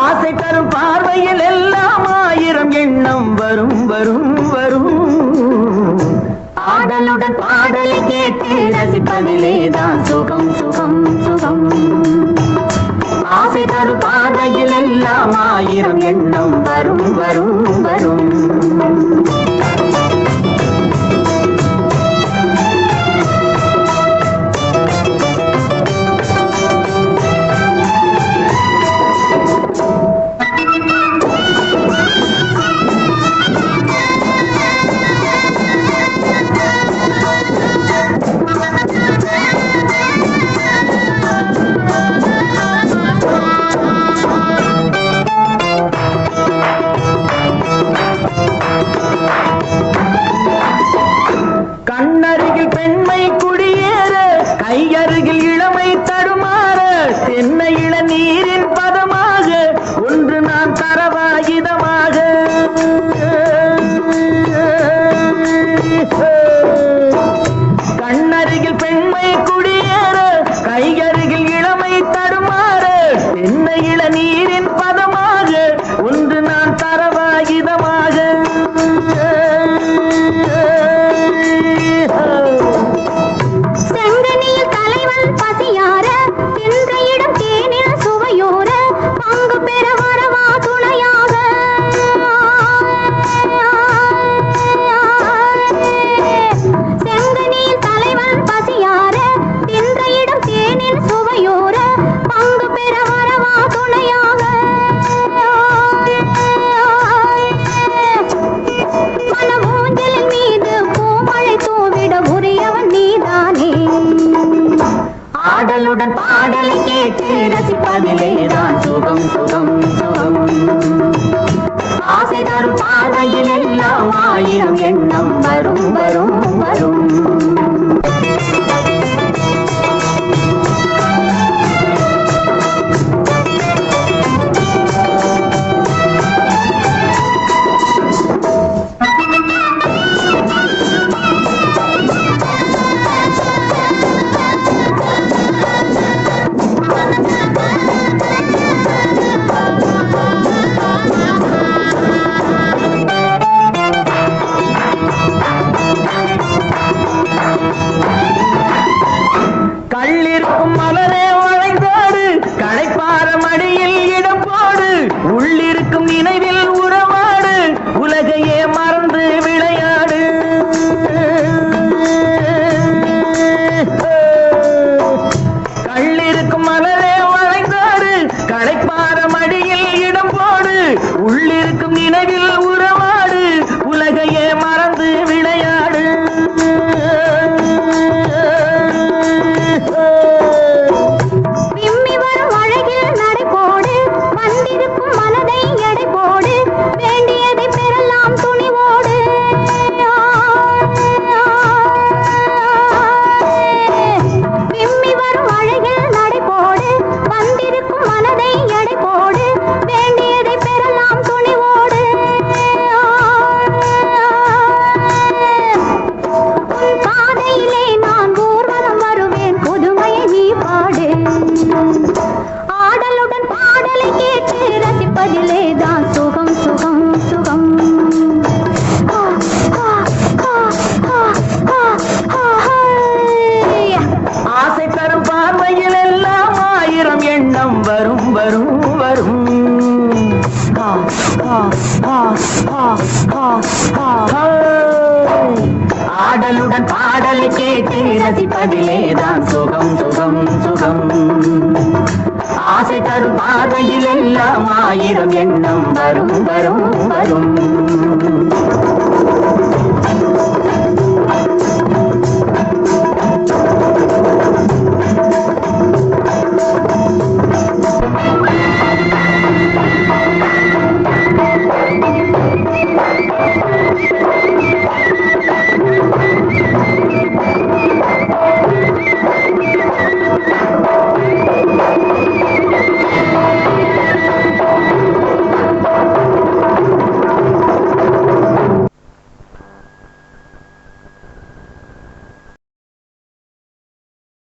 ஆசை தரும் பார்வையில் எல்லாம் ஆயிரம் எண்ணம் வரும் வரும் வரும். ஆடலுடன் பாடலை கேட்டு ரசிப்பதிலேதான் சுகம் சுகம் சுகம். ஆசை தரும் பார்வையில் எல்லாம் ஆயிரம் எண்ணம் வரும் வரும் வரும். கண்ணருகில் பெண்மை குடியேற, கையருகில் இளமை தடுமாற, தென்னை இளநீரின் பதமாக ஒன்று நான் தரவாயுதமாக. கண்ணருகில் பெண்மை குடியேற, கையருகில் இளமை தடுமாற, தென்னை இளநீரின் பதமாக ஒன்று நான் தரவாயுதமாக. செங்கனியில் தலைவன் பசியார, தின்ற இடம் தேனில் சுவையோர, பங்கு பெற வரவா துணையாக. செங்கனியில் தலைவன் பசியார, தின்ற இடம் தேனில் சுவையோர, பங்கு பெற வரவா துணையாக. மனமூஞ்சலின் மீது பூமழை தூவிட உரியவன் நீதானே. ஆடலுடன் பாடலை கேட்டு ரசிப்பதிலேதான் சுகம் சுகம் சுகம். ஆசை தரும் பாதையில் எல்லாம் ஆயிரம் எண்ணம் வரும் வரும் வரும். கள்ளிருக்கும் மலரே வளைந்தோடு, களைப்பார மடியில் இடம் போடு, உள்ளிருக்கும் நினைவில் உறவாடு, உலகையே மறந்து விளையாடு. கள்ளிருக்கும் மலரே வளைந்தோடு, களைப்பார மடியில் இடம் போடு, உள்ளிருக்கும் நினைவில் உறவாடு, உலகையே மறந்து விளையாடு. விம்மி வரும் அழகில் நடைபோடு, வந்திருக்கும் மனதை எடை போடு, வேண்டியதை பெறலாம் துணிவோடு. விம்மி வரும் அழகில் நடைபோடு, வந்திருக்கும் மனதை எடை போடு, வேண்டியதை பெறலாம் துணிவோடு. உன் பாதையிலே நான் ஊர்வலம் வருவேன், புதுமையை நீ பாடு. ஆடலுடன் பாடலை கேட்டு ரசிப்பதிலேதான் சுகம் சுகம் சுகம். ஆசை தரும் பார்வையில் எல்லாம் ஆயிரம் எண்ணம் வரும் வரும் வரும். ஆடலுடன் பாடலை கேட்டு ரசிப்பதிலேதான் சுகம் சுகம் சுகம். ஆசை தரும் பார்வையில் எல்லாம் ஆயிரம் எண்ணம் வரும் வரும் வரும்.